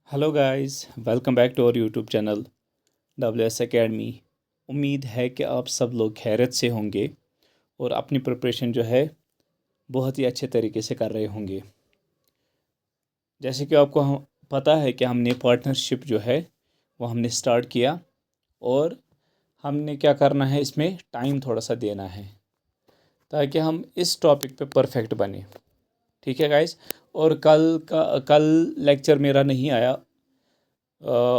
Hello guys, welcome back to our YouTube channel WS academy. उम्मीद है कि आप सब लोग खैरियत से होंगे और अपनी प्रिपरेशन जो है बहुत ही अच्छे तरीके से कर रहे होंगे। जैसे कि आपको हम पता है कि हमने पार्टनरशिप जो है वो हमने स्टार्ट किया और हमने क्या करना है, इसमें टाइम थोड़ा सा देना है ताकि हम इस टॉपिक पे परफेक्ट बने। ठीक है गाइस। और कल लेक्चर मेरा नहीं आया,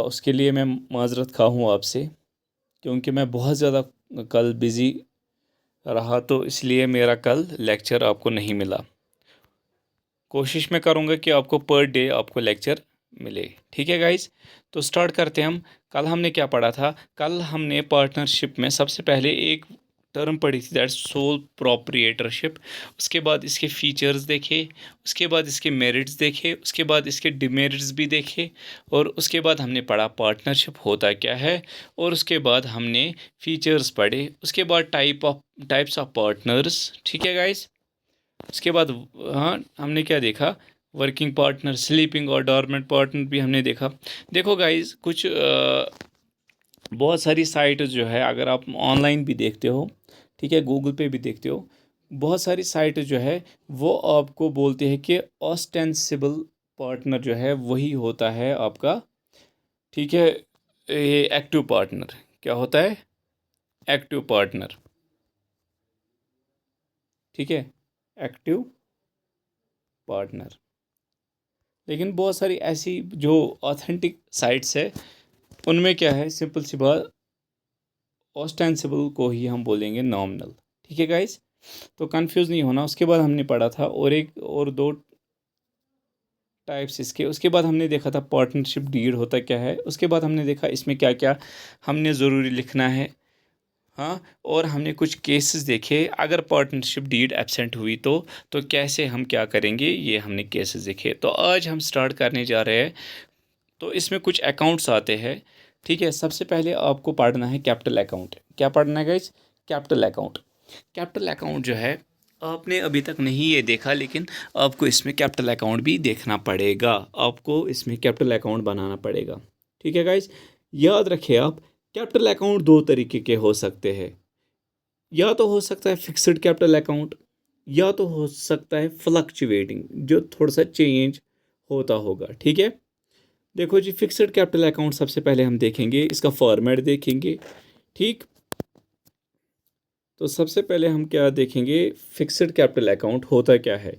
उसके लिए मैं माज़रत खा हूँ आपसे, क्योंकि मैं बहुत ज़्यादा कल बिज़ी रहा, तो इसलिए मेरा कल लेक्चर आपको नहीं मिला। कोशिश मैं करूँगा कि आपको पर डे आपको लेक्चर मिले। ठीक है गाइस। तो स्टार्ट करते हैं हम। कल हमने क्या पढ़ा था? कल हमने पार्टनरशिप में सबसे पहले एक टर्म पढ़ी थी, दैट सोल प्रोप्रिएटरशिप। उसके बाद इसके फीचर्स देखे, उसके बाद इसके मेरिट्स देखे, उसके बाद इसके डिमेरिट्स भी देखे, और उसके बाद हमने पढ़ा पार्टनरशिप होता क्या है, और उसके बाद हमने फीचर्स पढ़े, उसके बाद टाइप्स ऑफ पार्टनर्स। ठीक है गाइस। उसके बाद हाँ, हमने क्या देखा? वर्किंग पार्टनर, स्लीपिंग और डॉर्मेंट पार्टनर भी हमने देखा। देखो गाइस, कुछ बहुत सारी साइट जो है, अगर आप ऑनलाइन भी देखते हो, ठीक है, गूगल पे भी देखते हो, बहुत सारी साइट जो है वो आपको बोलते हैं कि ऑस्टेंसिबल पार्टनर जो है वही होता है आपका। ठीक है। ये एक्टिव पार्टनर क्या होता है? Active partner. ठीक है, एक्टिव पार्टनर। लेकिन बहुत सारी ऐसी जो ऑथेंटिक साइट्स है, उनमें क्या है, सिंपल सी बात, ऑस्टेंसिबल को ही हम बोलेंगे नॉमिनल। ठीक है गाइस। तो कंफ्यूज नहीं होना। उसके बाद हमने पढ़ा था और एक और दो टाइप्स इसके। उसके बाद हमने देखा था पार्टनरशिप डीड होता क्या है। उसके बाद हमने देखा इसमें क्या क्या हमने ज़रूरी लिखना है। हाँ, और हमने कुछ केसेस देखे, अगर पार्टनरशिप डीड एब्सेंट हुई तो कैसे हम क्या करेंगे, ये हमने केसेस देखे। तो आज हम स्टार्ट करने जा रहे हैं। तो इसमें कुछ अकाउंट्स आते हैं। ठीक है। सबसे पहले आपको पढ़ना है कैपिटल अकाउंट। क्या पढ़ना है guys? Capital account. Capital account जो है, आपने अभी तक नहीं ये देखा, लेकिन आपको इसमें कैपिटल अकाउंट भी देखना पड़ेगा। आपको इसमें कैपिटल अकाउंट बनाना पड़ेगा। ठीक है गाइज। याद रखिए आप, कैपिटल अकाउंट दो तरीके के हो सकते हैं। या तो हो सकता है फिक्स्ड कैपिटल अकाउंट, या तो हो सकता है फ्लक्चुएटिंग, जो थोड़ा सा चेंज होता होगा। ठीक है। देखो जी, फिक्स्ड कैपिटल अकाउंट सबसे पहले हम देखेंगे, इसका फॉर्मेट देखेंगे। ठीक। तो सबसे पहले हम क्या देखेंगे, फिक्स्ड कैपिटल अकाउंट होता क्या है।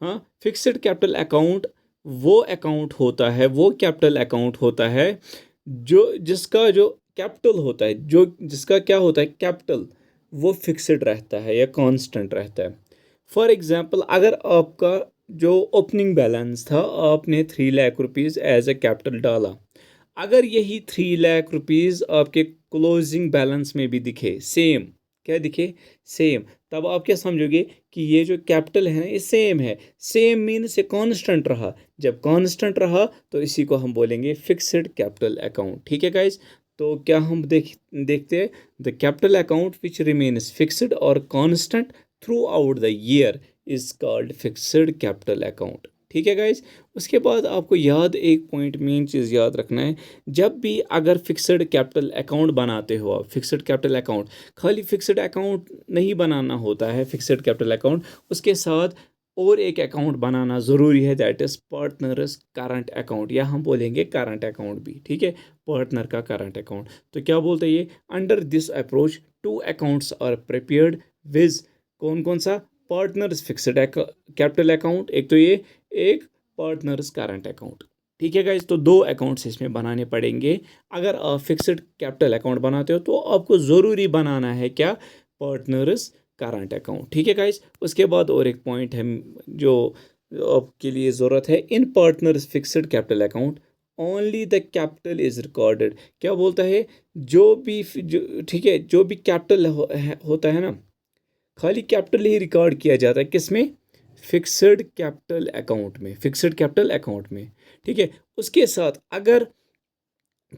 हाँ, फिक्स्ड कैपिटल अकाउंट होता है, वो कैपिटल अकाउंट होता है जो जिसका जो कैपिटल होता है, जो जिसका क्या होता है, कैपिटल, वो फिक्स्ड रहता है या कांस्टेंट रहता है। फॉर एग्जांपल, अगर आपका जो ओपनिंग बैलेंस था, आपने 3 lakh rupees as a capital डाला, अगर यही 3 लाख रुपीज़ आपके क्लोजिंग बैलेंस में भी दिखे सेम, क्या दिखे? सेम, तब आप क्या समझोगे कि ये जो कैपिटल है ना, ये सेम है। सेम मीन्स ये कांस्टेंट रहा। जब कांस्टेंट रहा तो इसी को हम बोलेंगे फिक्स्ड कैपिटल अकाउंट। ठीक है गाइस। तो क्या हम देखते हैं, the capital account which remains fixed और constant throughout the year is called fixed capital account. ठीक है गाइस। उसके बाद आपको याद, एक पॉइंट मेन चीज़ याद रखना है, जब भी अगर फिक्स्ड कैपिटल अकाउंट बनाते हो आप, फिक्स्ड कैपिटल अकाउंट, खाली फिक्स्ड अकाउंट नहीं बनाना होता है। फिक्स्ड कैपिटल अकाउंट, उसके साथ और एक अकाउंट बनाना ज़रूरी है, that is partners current account, या हम बोलेंगे करंट अकाउंट भी। ठीक है, पार्टनर का करंट अकाउंट। तो क्या बोलते हैं ये, under this approach to accounts are prepared viz, कौन कौन सा? पार्टनर्स फिक्स्ड कैपिटल अकाउंट, एक तो ये, एक पार्टनर्स करंट अकाउंट। ठीक है गाइज। तो दो अकाउंट्स इसमें बनाने पड़ेंगे। अगर आप फिक्स्ड कैपिटल अकाउंट बनाते हो तो आपको ज़रूरी बनाना है क्या? Partners current account. ठीक है गाइज। उसके बाद और एक पॉइंट है जो आपके लिए ज़रूरत है, in partners fixed capital account only the capital is recorded. क्या बोलता है, ठीक है, जो भी कैपिटल होता है ना, खाली कैपिटल ही रिकॉर्ड किया जाता है, किसमें? फिक्स्ड कैपिटल अकाउंट में, फिक्स्ड कैपिटल अकाउंट में। ठीक है। उसके साथ अगर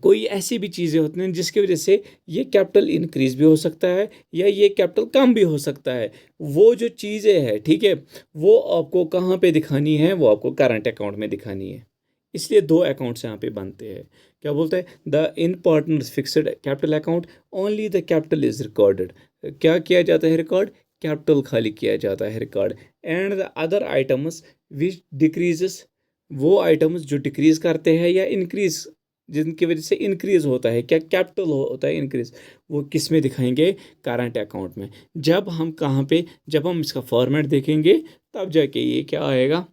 कोई ऐसी भी चीज़ें होती हैं जिसकी वजह से ये कैपिटल इंक्रीज भी हो सकता है या ये कैपिटल कम भी हो सकता है, वो जो चीज़ें हैं, ठीक है, वो आपको कहाँ पे दिखानी है? वो आपको करंट अकाउंट में दिखानी है। इसलिए दो अकाउंट्स यहाँ पे बनते हैं। क्या बोलते हैं, the in partners fixed capital account only the capital is recorded. क्या किया जाता है रिकॉर्ड, कैपिटल खाली किया जाता है record. And the other items which decreases, वो आइटम्स जो डिक्रीज करते हैं या इंक्रीज, जिनकी वजह से इंक्रीज होता है, क्या कैपिटल होता है इंक्रीज, वो किस में दिखाएंगे, करंट अकाउंट में। जब हम कहाँ पे, जब हम इसका फॉर्मेट देखेंगे तब जाके ये क्या आएगा,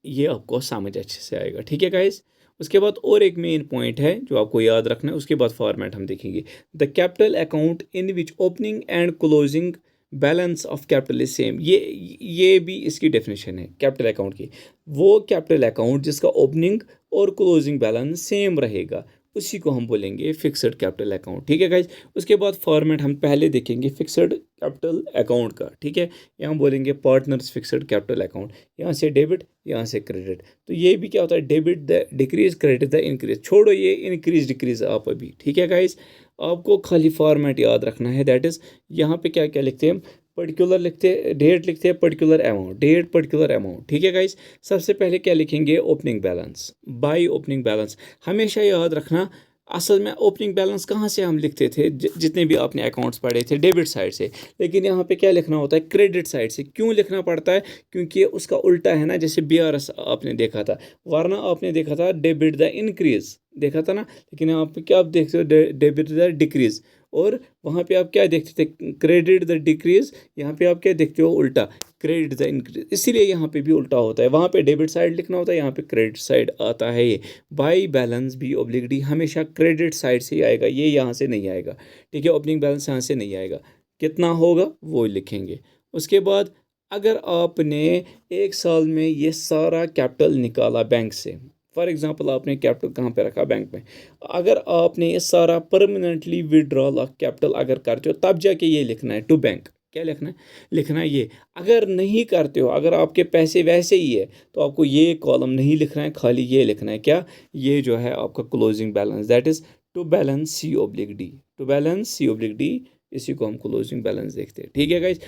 ये आपको समझ अच्छे से आएगा। ठीक है गाइस। उसके बाद और एक मेन पॉइंट है जो आपको याद रखना है, उसके बाद फॉर्मेट हम देखेंगे। The capital account in which opening and closing balance of capital is same. ये भी इसकी डेफिनेशन है कैपिटल अकाउंट की। वो कैपिटल अकाउंट जिसका ओपनिंग और क्लोजिंग बैलेंस सेम रहेगा, उसी को हम बोलेंगे फिक्स्ड कैपिटल अकाउंट। ठीक है गाइज। उसके बाद फॉर्मेट हम पहले देखेंगे फिक्स्ड कैपिटल अकाउंट का। ठीक है, यहाँ बोलेंगे पार्टनर्स फिक्स्ड कैपिटल अकाउंट, यहाँ से डेबिट, यहाँ से क्रेडिट। तो ये भी क्या होता है, debit the decrease, credit the increase. छोड़ो ये इंक्रीज डिक्रीज आप अभी। ठीक है गाइज, आपको खाली फॉर्मेट याद रखना है, दैट इज़ यहाँ पे क्या क्या लिखते हैं, पर्टिकुलर लिखते हैं, डेट लिखते हैं, particular amount, date particular amount. ठीक है गाइस। सबसे पहले क्या लिखेंगे, opening balance, by opening balance. हमेशा याद रखना, असल में ओपनिंग बैलेंस कहाँ से हम लिखते थे, जितने भी आपने अकाउंट्स पढ़े थे, डेबिट साइड से। लेकिन यहाँ पे क्या लिखना होता है, क्रेडिट साइड से। क्यों लिखना पड़ता है, क्योंकि ये उसका उल्टा है ना, जैसे BRS आपने देखा था, वरना आपने देखा था डेबिट द इंक्रीज, देखा था ना। लेकिन यहाँ पे क्या आप देखते हो, डेबिट द डिक्रीज, और वहाँ पे आप क्या देखते थे, क्रेडिट द डिक्रीज। यहाँ पे आप क्या देखते हो, उल्टा, क्रेडिट द इंक्रीज। इसीलिए यहाँ पे भी उल्टा होता है, वहाँ पे डेबिट साइड लिखना होता है, यहाँ पे क्रेडिट साइड आता है। ये by balance b oblique d हमेशा क्रेडिट साइड से ही आएगा, ये यहाँ से नहीं आएगा। ठीक है, ओपनिंग बैलेंस यहाँ से नहीं आएगा, कितना होगा वो लिखेंगे। उसके बाद अगर आपने एक साल में ये सारा कैपिटल निकाला बैंक से, फॉर एग्जांपल आपने कैपिटल कहाँ पे रखा, बैंक में, अगर आपने ये सारा परमानेंटली विड्रॉल ऑफ कैपिटल अगर करते हो, तब जाके ये लिखना है टू बैंक। क्या लिखना है, लिखना है ये। अगर नहीं करते हो, अगर आपके पैसे वैसे ही है, तो आपको ये कॉलम नहीं लिखना है, खाली ये लिखना है, क्या, ये जो है आपका closing balance, that is to balance c oblique d, to balance c oblique d, इसी को हम क्लोजिंग बैलेंस देखते हैं। ठीक है गाइज।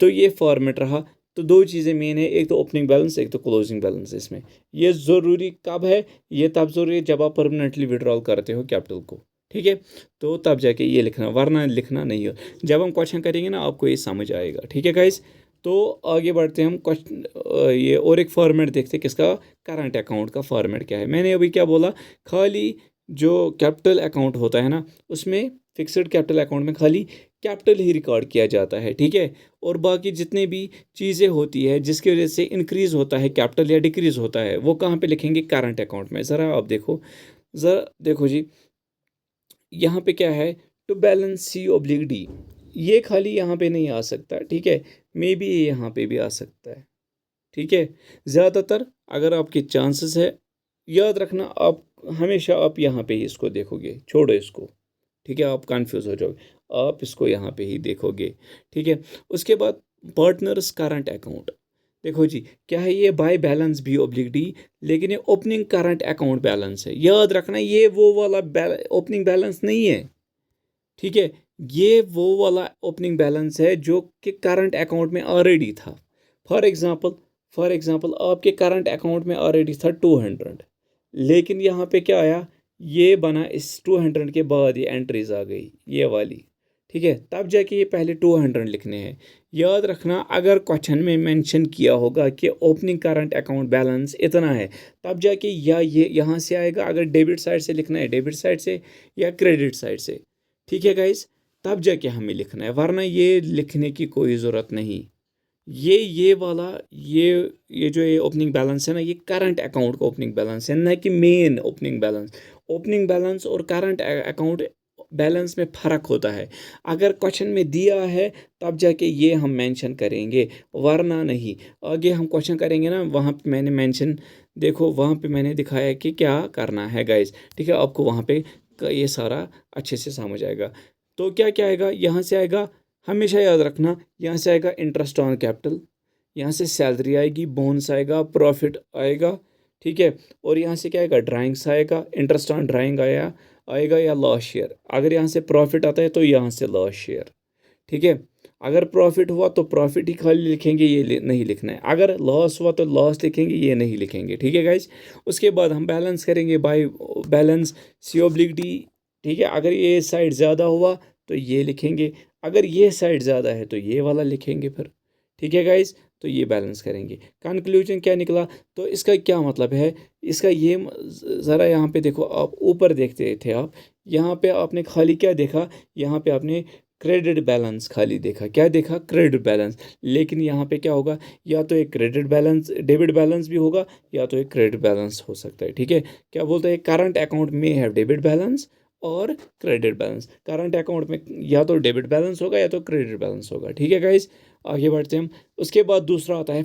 तो ये फॉर्मेट रहा। तो दो चीज़ें मेन है, एक तो ओपनिंग बैलेंस, एक तो क्लोजिंग बैलेंस। इसमें ये ज़रूरी कब है, ये तब ज़रूरी है जब आप परमानेंटली विड्रॉल करते हो कैपिटल को। ठीक है, तो तब जाके ये लिखना, वरना लिखना नहीं हो। जब हम क्वेश्चन करेंगे ना, आपको ये समझ आएगा। ठीक है गाइस। तो आगे बढ़ते हैं हम क्वेश्चन, ये और एक फॉर्मेट देखते हैं किसका, करंट अकाउंट का फॉर्मेट क्या है। मैंने अभी क्या बोला, खाली जो कैपिटल अकाउंट होता है ना, उसमें फिक्स्ड कैपिटल अकाउंट में खाली कैपिटल ही रिकॉर्ड किया जाता है। ठीक है, और बाकी जितने भी चीज़ें होती है जिसकी वजह से इंक्रीज़ होता है कैपिटल या डिक्रीज़ होता है, वो कहाँ पे लिखेंगे, करंट अकाउंट में। ज़रा आप देखो, ज़रा देखो जी, यहाँ पे क्या है, to balance c oblique d, ये खाली यहाँ पे नहीं आ सकता। ठीक है, मे बी ये यहाँ पे भी आ सकता है। ठीक है, ज़्यादातर अगर आपके चांसेस है, याद रखना आप हमेशा आप यहाँ पे ही इसको देखोगे, छोड़ो इसको। ठीक है, आप कंफ्यूज हो जाओगे, आप इसको यहाँ पे ही देखोगे। ठीक है, उसके बाद पार्टनर्स करंट अकाउंट, देखो जी, क्या है ये, by balance b oblique d, लेकिन ये ओपनिंग करंट अकाउंट बैलेंस है। याद रखना, ये वो वाला ओपनिंग बैलेंस नहीं है। ठीक है, ये वो वाला ओपनिंग बैलेंस है जो कि करंट अकाउंट में ऑलरेडी था। फॉर एग्जांपल आपके करंट अकाउंट में ऑलरेडी था 200, लेकिन यहाँ पे क्या आया, ये बना इस 200 के बाद ये एंट्रीज आ गई, ये वाली। ठीक है, तब जाके ये पहले 200 लिखने हैं। याद रखना, अगर क्वेश्चन में मेंशन किया होगा कि ओपनिंग करंट अकाउंट बैलेंस इतना है, तब जाके या ये यहाँ से आएगा, अगर डेबिट साइड से लिखना है डेबिट साइड से, या क्रेडिट साइड से। ठीक है गाइस, तब जाके हमें लिखना है, वरना ये लिखने की कोई ज़रूरत नहीं। ये वाला, ये जो ये ओपनिंग बैलेंस है ना, ये करंट अकाउंट का ओपनिंग बैलेंस है, ना कि main opening balance. Opening balance और करंट अकाउंट बैलेंस में फ़र्क होता है। अगर क्वेश्चन में दिया है तब जाके ये हम मेंशन करेंगे, वरना नहीं। आगे हम क्वेश्चन करेंगे ना, वहाँ पे मैंने मेंशन, देखो वहाँ पे मैंने दिखाया कि क्या करना है गाइस। ठीक है, आपको वहाँ पे ये सारा अच्छे से समझ आएगा। तो क्या क्या आएगा, यहाँ से आएगा, हमेशा याद रखना, यहाँ से आएगा इंटरेस्ट ऑन कैपिटल, यहाँ से सैलरी आएगी, बोनस आएगा, प्रॉफिट आएगा। ठीक है, और यहाँ से क्या आएगा, ड्राइंग्स आएगा, इंटरेस्ट ऑन ड्राइंग आएगा या लॉस शेयर। अगर यहाँ से प्रॉफिट आता है तो यहाँ से लॉस शेयर। ठीक है। अगर प्रॉफिट हुआ तो प्रॉफिट ही खाली लिखेंगे, ये नहीं लिखना है। अगर लॉस हुआ तो लॉस लिखेंगे, ये नहीं लिखेंगे। ठीक है गाइज। उसके बाद हम बैलेंस करेंगे बाय बैलेंस C/D। ठीक है। अगर ये साइड ज़्यादा हुआ तो ये लिखेंगे, अगर ये साइड ज़्यादा है तो ये वाला लिखेंगे फिर। ठीक है गाइज। तो ये बैलेंस करेंगे। कंक्लूजन क्या निकला, तो इसका क्या मतलब है, इसका ये ज़रा यहाँ पे देखो, आप ऊपर देखते थे, आप यहाँ पे आपने खाली क्या देखा, यहाँ पे आपने क्रेडिट बैलेंस खाली देखा। क्या देखा, क्रेडिट बैलेंस। लेकिन यहाँ पे क्या होगा, या तो एक क्रेडिट बैलेंस डेबिट बैलेंस भी होगा, या तो एक क्रेडिट बैलेंस हो सकता है। ठीक है। क्या बोलते हैं, करंट अकाउंट में हैव डेबिट बैलेंस और क्रेडिट बैलेंस। करंट अकाउंट में या तो डेबिट बैलेंस होगा या तो क्रेडिट बैलेंस होगा। ठीक है गाइस। आगे बढ़ते हैं हम। उसके बाद दूसरा आता है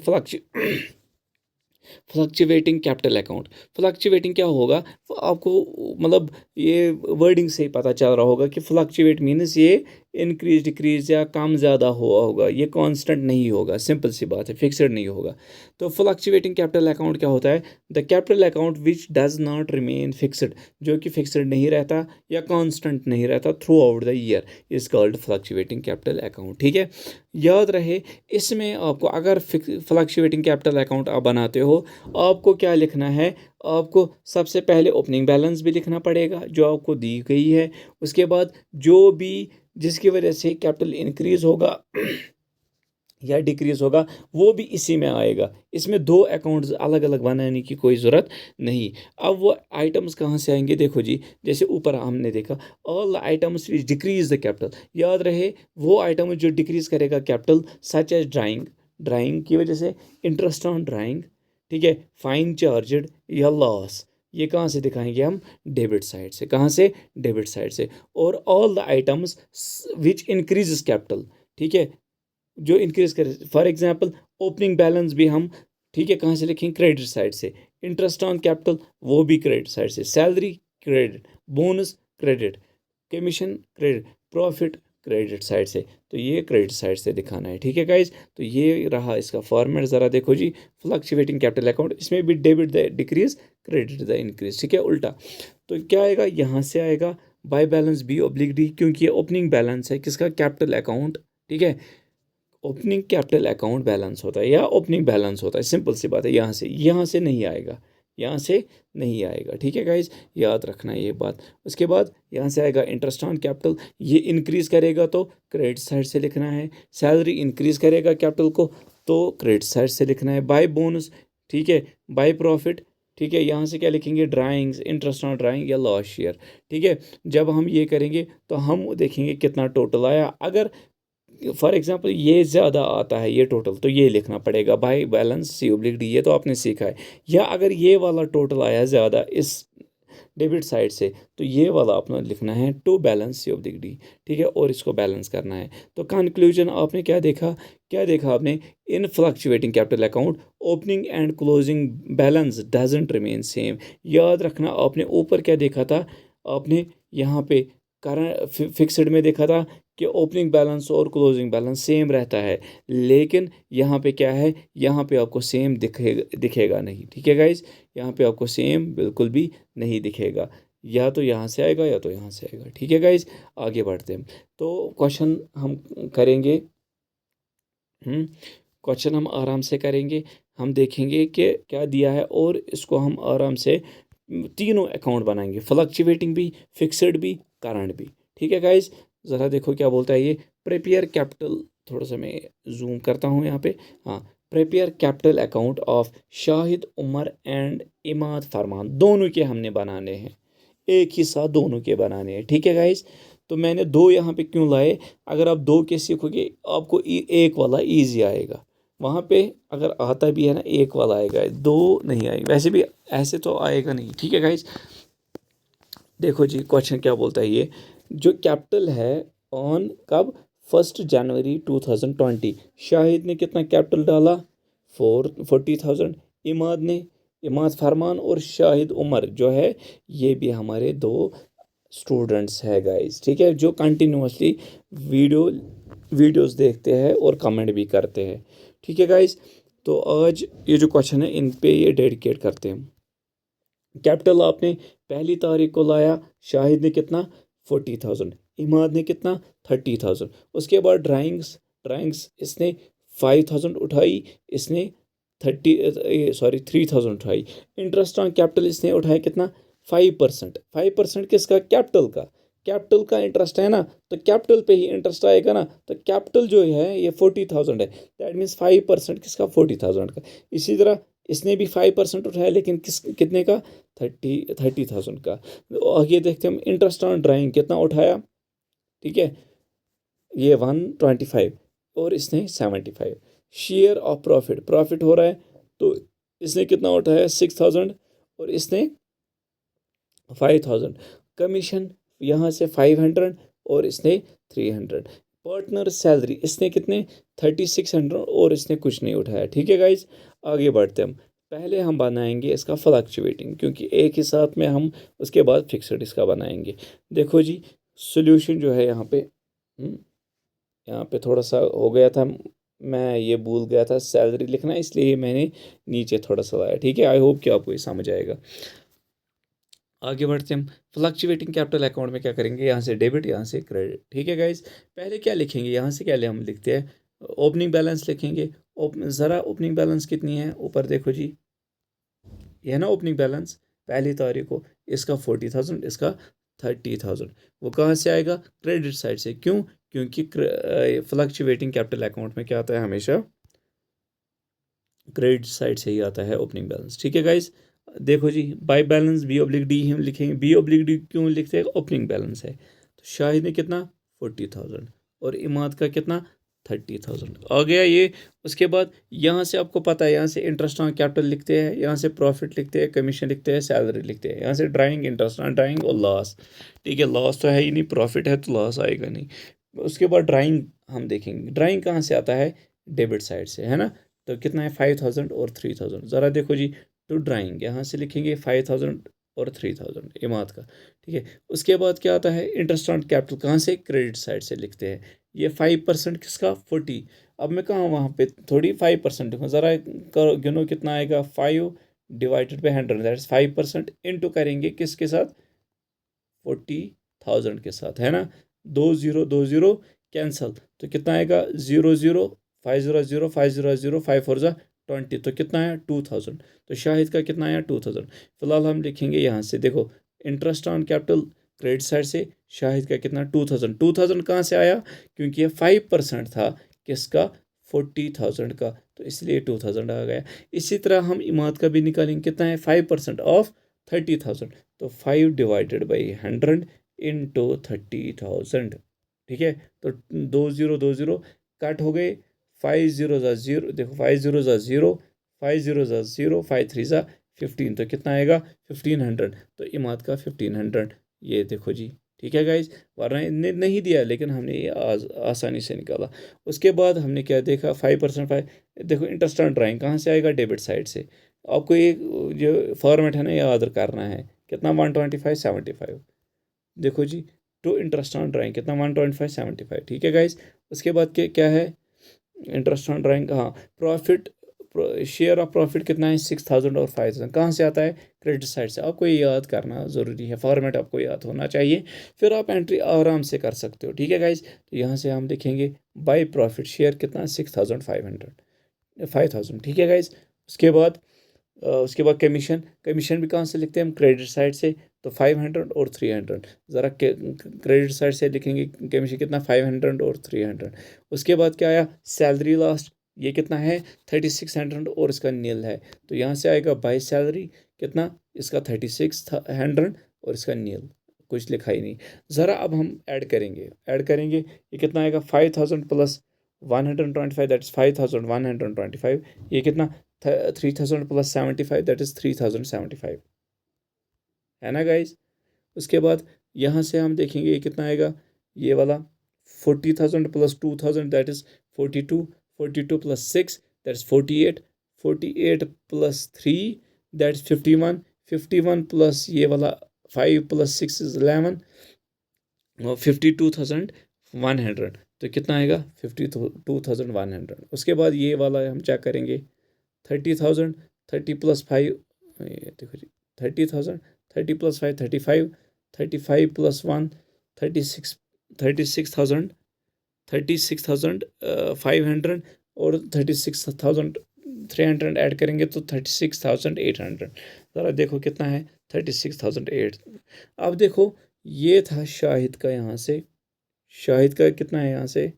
फ्लक्चुएटिंग कैपिटल अकाउंट। फ्लक्चुएटिंग क्या होगा, आपको मतलब ये वर्डिंग से ही पता चल रहा होगा कि फ्लक्चुएट मीन्स ये इंक्रीज डिक्रीज या कम ज़्यादा हुआ होगा, ये कांस्टेंट नहीं होगा। सिंपल सी बात है, फिक्सड नहीं होगा। तो फ्लक्चुएटिंग कैपिटल अकाउंट क्या होता है, the capital account which does not remain fixed, जो कि फिक्सड नहीं रहता या कांस्टेंट नहीं रहता through out the year, is called fluctuating capital account. ठीक है। याद रहे, इसमें आपको अगर फ्लक्चुएटिंग कैपिटल अकाउंट आप बनाते हो, आपको क्या लिखना है, आपको सबसे पहले ओपनिंग बैलेंस भी लिखना पड़ेगा जो आपको दी गई है। उसके बाद जो भी जिसकी वजह से कैपिटल इंक्रीज होगा या डिक्रीज होगा, वो भी इसी में आएगा। इसमें दो अकाउंट्स अलग अलग बनाने की कोई ज़रूरत नहीं। अब वो आइटम्स कहाँ से आएंगे, देखो जी, जैसे ऊपर हमने देखा, all items which decrease the capital. याद रहे, वो आइटम जो डिक्रीज करेगा capital, such as drawing, drawing की वजह से इंटरेस्ट ऑन ड्राइंग। ठीक है। फाइन चार्जड या लॉस, ये कहाँ से दिखाएंगे हम, डेबिट साइड से। कहाँ से, डेबिट साइड से। और all the items which increases capital, ठीक है, जो इंक्रीज करे, फॉर एग्जांपल ओपनिंग बैलेंस भी हम, ठीक है, कहाँ से लिखेंगे, क्रेडिट साइड से। इंटरेस्ट ऑन कैपिटल, वो भी क्रेडिट साइड से। Salary credit, bonus credit, commission credit, profit credit side से। तो ये क्रेडिट साइड से दिखाना है। ठीक है गाइज। तो ये रहा इसका फॉर्मेट, ज़रा देखो जी, फ्लक्चुएटिंग कैपिटल अकाउंट, इसमें भी debit the decrease, credit the increase. ठीक है, उल्टा। तो क्या आएगा, यहाँ से आएगा बाय बैलेंस B/D, क्योंकि ये ओपनिंग बैलेंस है किसका, कैपिटल अकाउंट। ठीक है। ओपनिंग कैपिटल अकाउंट बैलेंस होता है या ओपनिंग बैलेंस होता है, सिंपल सी बात है। यहाँ से नहीं आएगा, यहाँ से नहीं आएगा। ठीक है गाइज, याद रखना है ये बात। उसके बाद यहाँ से आएगा इंटरेस्ट ऑन कैपिटल, ये इंक्रीज करेगा तो क्रेडिट साइड से लिखना है। सैलरी इंक्रीज करेगा कैपिटल को तो क्रेडिट साइड से लिखना है। बाय बोनस, ठीक है, बाय प्रॉफिट, ठीक है, यहाँ से क्या लिखेंगे, ड्राइंग्स, इंटरेस्ट ऑन ड्राइंग या लॉस शेयर। ठीक है। जब हम ये करेंगे तो हम देखेंगे कितना टोटल आया। अगर फॉर एग्जांपल ये ज़्यादा आता है ये टोटल, तो ये लिखना पड़ेगा बाय बैलेंस C/D, ये तो आपने सीखा है। या अगर ये वाला टोटल आया ज़्यादा इस डेबिट साइड से, तो ये वाला अपना लिखना है टू बैलेंस C/D। ठीक है। और इसको बैलेंस करना है। तो कंक्लूजन आपने क्या देखा, क्या देखा आपने, in fluctuating capital account opening and closing balance doesn't remain same. याद रखना, आपने ऊपर क्या देखा था, आपने यहाँ पे करंट फिक्स्ड में देखा था कि ओपनिंग बैलेंस और क्लोजिंग बैलेंस सेम रहता है। लेकिन यहाँ पे क्या है, यहाँ पे आपको सेम दिखेगा नहीं। ठीक है गाइज, यहाँ पे आपको सेम बिल्कुल भी नहीं दिखेगा, या तो यहाँ से आएगा या तो यहाँ से आएगा। ठीक है गाइज। आगे बढ़ते हैं। तो क्वेश्चन हम करेंगे, क्वेश्चन हम आराम से करेंगे। हम देखेंगे कि क्या दिया है और इसको हम आराम से तीनों अकाउंट बनाएंगे, फ्लक्चुएटिंग भी, फिक्स्ड भी, करंट भी। ठीक है गाइज। ज़रा देखो क्या बोलता है ये, प्रिपेयर कैपिटल, थोड़ा सा मैं जूम करता हूँ यहाँ पे। हाँ, prepare capital account of Shahid Umar and Imad Farman, दोनों के हमने बनाने हैं, एक ही साथ दोनों के बनाने हैं। ठीक है गाइज। तो मैंने दो यहाँ पे क्यों लाए, अगर आप दो के सीखोगे आपको एक वाला ईजी आएगा। वहाँ पे अगर आता भी है ना, एक वाला आएगा, दो नहीं आएगा। वैसे भी ऐसे तो आएगा नहीं। ठीक है गाइज। देखो जी, क्वेश्चन क्या बोलता है ये, जो कैपिटल है ऑन कब, 1 जनवरी 2020, शाहिद ने कितना कैपिटल डाला, 40,000। इमाद फरमान और शाहिद उमर जो है, ये भी हमारे दो स्टूडेंट्स है गाइस। ठीक है, जो कंटिन्यूसली वीडियोस देखते हैं और कमेंट भी करते हैं। ठीक है गाइस। तो आज ये जो क्वेश्चन है इन पे ये डेडिकेट करते हैं। कैपिटल आपने 1 तारीख को लाया, शाहिद ने कितना, 40,000। इमाद ने कितना 30,000। उसके बाद ड्राइंग्स इसने 5,000 उठाई, इसने 3,000 उठाई। इंटरेस्ट ऑन कैपिटल इसने उठाया कितना 5%। 5% किसका कैपिटल का इंटरेस्ट है ना, तो कैपिटल पे ही इंटरेस्ट आएगा ना, तो कैपिटल जो है ये 40,000 है, दैट मीन्स 5% किसका 40,000 का। इसी तरह इसने भी 5% उठाया, लेकिन कितने का 30,000 का। आगे देखते हैं हम इंटरेस्ट ऑन ड्राइंग कितना उठाया, ठीक है, ये 125 और इसने 75। शेयर ऑफ प्रॉफिट हो रहा है, तो इसने कितना उठाया 6,000 और इसने 5,000। कमीशन यहाँ से 500 और इसने 300। पार्टनर सैलरी इसने कितने 3600 और इसने कुछ नहीं उठाया। ठीक है गाइज, आगे बढ़ते हम। पहले हम बनाएंगे इसका फ्लक्चुएटिंग, क्योंकि एक ही साथ में हम उसके बाद फिक्सड इसका बनाएंगे। देखो जी, सोल्यूशन जो है यहाँ पे यहाँ पे थोड़ा सा हो गया था, मैं ये भूल गया था सैलरी लिखना, इसलिए मैंने नीचे थोड़ा सा लाया। ठीक है, आई होप कि आपको ये समझ आएगा। आगे बढ़ते हम। फ्लक्चुएटिंग कैपिटल अकाउंट में क्या करेंगे, यहाँ से डेबिट, यहाँ से क्रेडिट। ठीक है गाइज, पहले क्या लिखेंगे, यहाँ से क्या हम लिखते हैं, ओपनिंग बैलेंस लिखेंगे। ज़रा ओपनिंग बैलेंस कितनी है, ऊपर देखो जी, ये है ना ओपनिंग बैलेंस पहली तारीख को, इसका 40,000, इसका 30,000। वो कहाँ से आएगा, क्रेडिट साइड से। क्यों, क्योंकि फ्लक्चुएटिंग कैपिटल अकाउंट में क्या आता है, हमेशा क्रेडिट साइड से ही आता है ओपनिंग बैलेंस। ठीक है गाइज, देखो जी, बाय बैलेंस B/D हम लिखेंगे। B/D क्यों लिखते हैं, ओपनिंग बैलेंस है। तो शाहिद ने कितना 40,000 और इमाद का कितना 30,000 आ गया ये। उसके बाद यहाँ से आपको पता है, यहाँ से इंटरेस्ट ऑन कैपिटल लिखते हैं, यहाँ से प्रॉफिट लिखते हैं, कमीशन लिखते हैं, सैलरी लिखते हैं, यहाँ से ड्राइंग, इंटरेस्ट ऑन ड्राइंग और लॉस। ठीक है, लॉस तो है ही नहीं, प्रॉफिट है तो लॉस आएगा नहीं। उसके बाद ड्राइंग हम देखेंगे। ड्राइंग कहाँ से आता है, डेबिट साइड से, है ना। तो कितना है 5,000 और 3,000। ज़रा देखो जी, टू ड्राइंग यहाँ से लिखेंगे 5,000 और 3,000 इमाद का। ठीक है, उसके बाद क्या आता है, इंटरेस्ट ऑन कैपिटल कहाँ से, क्रेडिट साइड से लिखते हैं। ये 5% किसका 40। अब मैं कहाँ वहाँ पे थोड़ी 5% लिखूँ, ज़रा गिनो कितना आएगा, 5/100, दैट इज 5%। इंटू करेंगे किसके साथ, 40,000 के साथ, है ना। 2 0 कैंसल, तो कितना आएगा 0 0 5 0 0 5 0 0 5 4 20, तो कितना है 2,000। तो शाहिद का कितना आया 2,000। फिलहाल हम लिखेंगे यहाँ से, देखो interest on capital credit side से शाहिद का कितना 2,000। 2,000 कहाँ से आया, क्योंकि ये 5% था किसका 40,000 का, तो इसलिए 2,000 आ गया। इसी तरह हम इमाद का भी निकालेंगे, कितना है 5% ऑफ 30,000, तो 5/100 इंटू 30,000। ठीक है, तो 2 0 कट हो गए, 5 0 0, देखो 5 0 0, 5 0 0, 5 3 15, तो कितना आएगा 1,500। तो इमाद का 1,500, ये देखो जी। ठीक है गाइज, वरना इनने नहीं दिया, लेकिन हमने ये आसानी से निकाला। उसके बाद हमने क्या देखा, 5%, देखो इंटरेस्ट ऑन ड्राइंग कहाँ से आएगा, डेबिट साइड से। आपको एक जो फॉर्मेट है ना, याद करना है, कितना 125 75। देखो जी, टू इंटरेस्ट ऑन ड्राइंग कितना 125 75। ठीक है गाइज, उसके बाद क्या है, इंटरेस्ट ऑन ड्राइंग, हाँ प्रॉफिट, शेयर ऑफ प्रॉफिट कितना है 6,000 और 5,000, कहाँ से आता है, क्रेडिट साइड से। आपको ये याद करना ज़रूरी है, फॉर्मेट आपको याद होना चाहिए, फिर आप एंट्री आराम से कर सकते हो। ठीक है गाइज, तो यहाँ से हम लिखेंगे बाई प्रॉफिट शेयर कितना 6,500 5,000। ठीक है गाइज, उसके बाद कमीशन भी कहाँ से लिखते हैं हम, क्रेडिट साइड से, तो 500 और 300। ज़रा क्रेडिट साइड से लिखेंगे कमीशन कितना 500 और 300। उसके बाद क्या आया, सैलरी लास्ट, ये कितना है 3,600 और इसका नील है, तो यहाँ से आएगा बाई सैलरी कितना, इसका 3,600 और इसका नील, कुछ लिखा ही नहीं। ज़रा अब हम ऐड करेंगे, ये कितना आएगा 5,000 प्लस 125, दैट इज़ 5,125। ये कितना 3,000 प्लस 75, दैट इज़ 3,075, है ना गाइज। उसके बाद यहाँ से हम देखेंगे ये कितना आएगा, ये वाला 40,000 plus 2,000, that is 42, 42 plus 6, that is 48, 48 plus 3, that is 51, 51 plus ये वाला 5 प्लस 6 इज़ 11, 52,100, तो कितना आएगा 52,100। उसके बाद ये वाला हम चेक करेंगे 30,000, 30 प्लस 5, देखो जी 30,000, 30 प्लस 5 35, 35 प्लस 1 36, 36,500 और 36,300 ऐड करेंगे तो 36,800। ज़रा देखो कितना है, 36,008। अब देखो ये था शाहिद का, यहाँ से शाहिद का कितना है, यहाँ से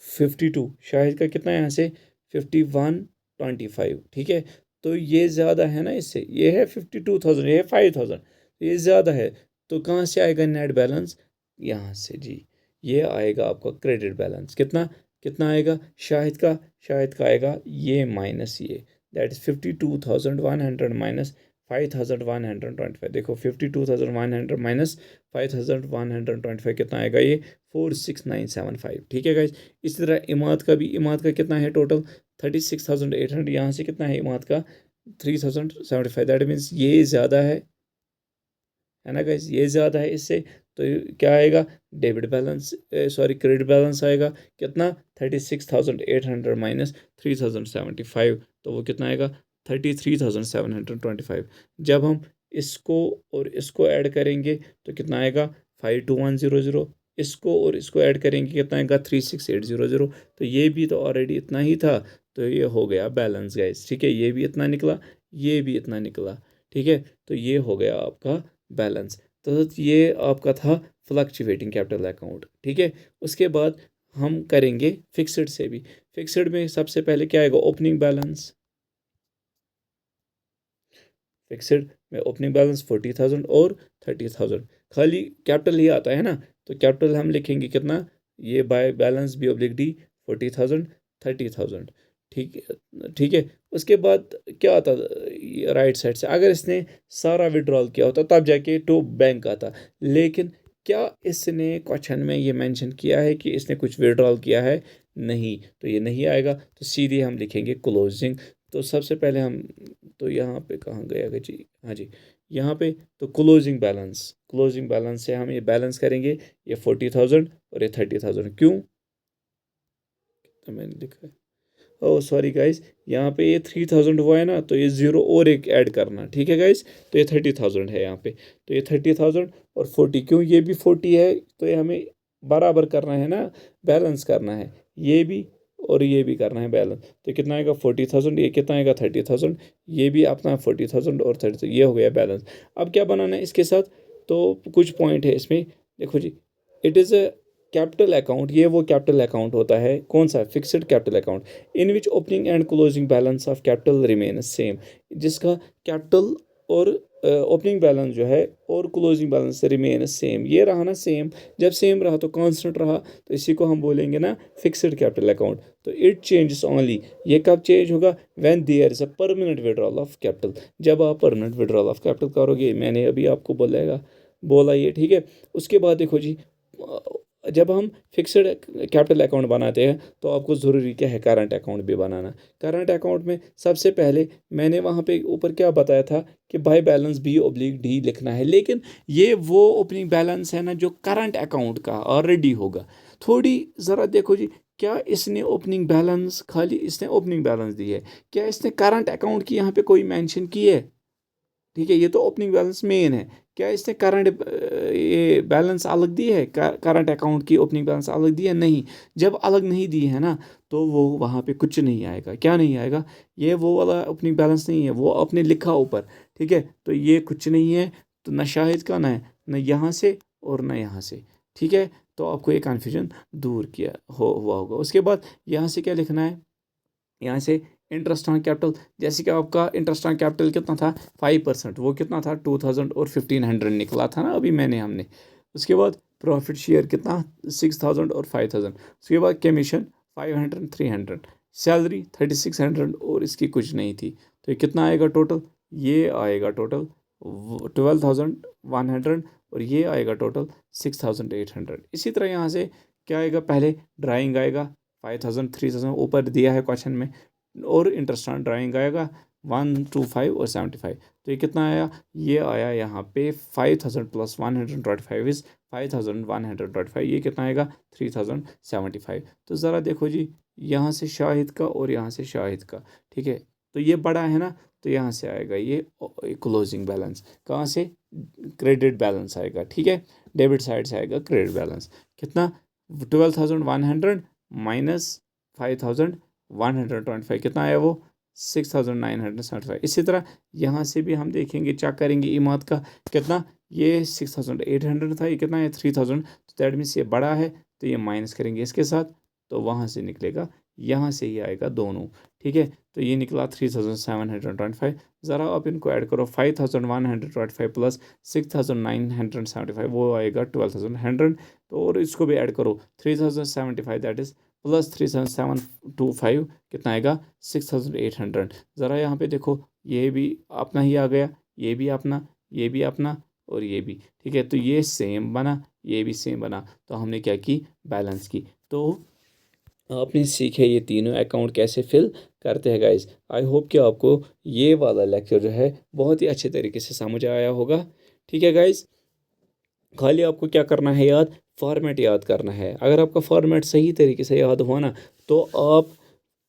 52, शाहिद का कितना है यहाँ से 5125, ठीक है। तो ये ज़्यादा है ना इससे, ये है 52,000, ये है 5,000, ये ज़्यादा है। तो कहाँ से आएगा नेट बैलेंस, यहाँ से जी, ये आएगा आपका क्रेडिट बैलेंस। कितना कितना आएगा शाहिद का आएगा ये माइनस ये, दैट इज़ 52,100 माइनस 5,125। देखो 52,100 माइनस 5,125 कितना आएगा, ये 46,975, ठीक है गाइज। इसी तरह इमाद का कितना है टोटल 36,800, यहाँ से कितना है इमाद का 3,075, दैट मीन्स ये ज़्यादा है ना गाइज, ये ज़्यादा है इससे। तो क्या आएगा, debit balance, sorry credit balance आएगा कितना 36,800 माइनस 3,075, तो वो कितना आएगा 33,725। जब हम इसको और इसको ऐड करेंगे तो कितना आएगा 52100, इसको और इसको ऐड करेंगे कितना आएगा 36,800। तो ये भी तो ऑलरेडी इतना ही था, तो ये हो गया बैलेंस गाइस, ठीक है। ये भी इतना निकला, ये भी इतना निकला, ठीक है। तो ये हो गया आपका बैलेंस। तो ये आपका था फ्लक्चुएटिंग कैपिटल अकाउंट, ठीक है। उसके बाद हम करेंगे फिक्स्ड से भी। फिक्स्ड में सबसे पहले क्या आएगा, ओपनिंग बैलेंस। फिक्स्ड में ओपनिंग बैलेंस 40,000 और 30,000, खाली कैपिटल ही आता है ना, तो कैपिटल हम लिखेंगे कितना, ये by balance b oblique d 40,000 30,000, ठीक है। उसके बाद क्या आता, राइट साइड से अगर इसने सारा विड्रॉल किया होता तब जाके टू बैंक आता, लेकिन क्या इसने क्वेश्चन में ये मेंशन किया है कि इसने कुछ विड्रॉल किया है, नहीं, तो ये नहीं आएगा। तो सीधे हम लिखेंगे क्लोजिंग। तो सबसे पहले हम, तो यहाँ पे कहाँ गया जी, हाँ जी, यहाँ पे तो क्लोजिंग बैलेंस से हम ये बैलेंस करेंगे, ये 40,000 और ये 30,000, क्यों, तो मैंने लिखा है, ओह सॉरी गाइस, यहाँ पे ये 3,000 हुआ है ना, तो ये ज़ीरो और एक ऐड करना, ठीक है गाइस। तो ये 30,000 है यहाँ पे, तो ये 30,000 और 40, क्यों ये भी 40 है, तो ये हमें बराबर करना है ना, बैलेंस करना है, ये भी और ये भी करना है बैलेंस। तो कितना आएगा 40,000, ये कितना आएगा 30,000, ये भी अपना 40,000 और 30,000, ये हो गया बैलेंस। अब क्या बनाना है इसके साथ, तो कुछ पॉइंट है इसमें, देखो जी, it is a capital account, ये वो कैपिटल अकाउंट होता है, कौन सा, fixed capital account, in which opening and closing balance of capital remain same, जिसका कैपिटल और ओपनिंग बैलेंस जो है और क्लोजिंग बैलेंस रिमेन सेम, ये रहा ना सेम, जब सेम रहा तो कांस्टेंट रहा, तो इसी को हम बोलेंगे ना फिक्स्ड कैपिटल अकाउंट। तो इट चेंजेस ओनली, ये कब चेंज होगा, when there is a permanent withdrawal of capital, जब आप परमानेंट विड्रॉल ऑफ कैपिटल करोगे, मैंने अभी आपको बोला ये, ठीक है। उसके बाद देखो जी, जब हम फिक्स्ड कैपिटल अकाउंट बनाते हैं तो आपको ज़रूरी क्या है, करंट अकाउंट भी बनाना। करंट अकाउंट में सबसे पहले मैंने वहाँ पे ऊपर क्या बताया था कि by balance b oblique d लिखना है, लेकिन ये वो ओपनिंग बैलेंस है ना जो करंट अकाउंट का ऑलरेडी होगा। थोड़ी ज़रा देखो जी, क्या इसने ओपनिंग बैलेंस, खाली इसने ओपनिंग बैलेंस दी है, क्या इसने करंट अकाउंट की यहाँ पे कोई मेंशन की है, ठीक है, ये तो ओपनिंग बैलेंस मेन है। क्या इसने करंट ये बैलेंस अलग दी है, करंट अकाउंट की ओपनिंग बैलेंस अलग दी है, नहीं। जब अलग नहीं दी है ना, तो वो वहाँ पे कुछ नहीं आएगा, क्या नहीं आएगा, ये वो वाला ओपनिंग बैलेंस नहीं है, वो आपने लिखा ऊपर, ठीक है। तो ये कुछ नहीं है, तो न शाहिद का ना है, न यहाँ से और न यहाँ से, ठीक है। तो आपको ये कन्फ्यूजन दूर किया हुआ होगा। उसके बाद यहाँ से क्या लिखना है, यहाँ से इंटरेस्ट ऑन कैपिटल, जैसे कि आपका इंटरेस्ट ऑन कैपिटल कितना था 5%, वो कितना था 2,000 और 1,500 निकला था ना अभी हमने। उसके बाद प्रॉफिट शेयर कितना 6,000 और 5,000, उसके बाद कमीशन 500 300, सैलरी 3,600 और इसकी कुछ नहीं थी। तो ये कितना आएगा टोटल, ये आएगा टोटल 12,100 और ये आएगा टोटल 6,800। इसी तरह यहाँ से क्या आएगा, पहले ड्राइंग आएगा 5,000 3,000 ऊपर दिया है क्वेश्चन में, और इंटरेस्ट ऑन ड्राइंग आएगा 125 और 75। तो ये कितना आया, ये आया यहाँ पे 5,000 प्लस 125 इज 5,125, ये कितना आएगा 3,075। तो ज़रा देखो जी, यहाँ से शाहिद का और यहाँ से शाहिद का, ठीक है, तो ये बड़ा है ना, तो यहाँ से आएगा ये क्लोजिंग बैलेंस, कहाँ से, क्रेडिट बैलेंस आएगा, ठीक है, डेबिट साइड से आएगा क्रेडिट बैलेंस, कितना, 12,100 माइनस 5,125, कितना आया वो, 6,975। इसी तरह यहाँ से भी हम देखेंगे, चेक करेंगे ईमाद का, कितना, ये 6,800 था, ये कितना है, 3,000, तो दैट मीन्स ये बड़ा है, तो ये माइनस करेंगे इसके साथ, तो वहाँ से निकलेगा, यहाँ से ही आएगा दोनों, ठीक है, तो ये निकला 3,725। ज़रा आप इनको ऐड करो, 5,125 प्लस 6,975, वो आएगा 12,100, तो और इसको भी ऐड करो, 3,075 दैट इज़ प्लस 3,725, कितना आएगा, 6,800। ज़रा यहाँ पे देखो, ये भी अपना ही आ गया, ये भी अपना, ये भी अपना, और ये भी, ठीक है, तो ये सेम बना, ये भी सेम बना, तो हमने क्या की, बैलेंस की। तो आपने सीखे ये तीनों अकाउंट कैसे फिल करते हैं गाइस। आई होप कि आपको ये वाला लेक्चर जो है बहुत ही अच्छे तरीके से समझ आया होगा, ठीक है गाइस। खाली आपको क्या करना है, याद, फॉर्मेट याद करना है। अगर आपका फॉर्मेट सही तरीके से याद हुआ ना, तो आप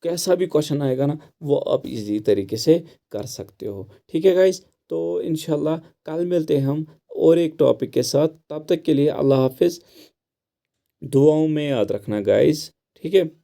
कैसा भी क्वेश्चन आएगा ना, वो आप इजी तरीके से कर सकते हो, ठीक है गाइस। तो इंशाल्लाह कल मिलते हैं हम और एक टॉपिक के साथ, तब तक के लिए अल्लाह हाफिज़, दुआओं में याद रखना गाइस, ठीक है।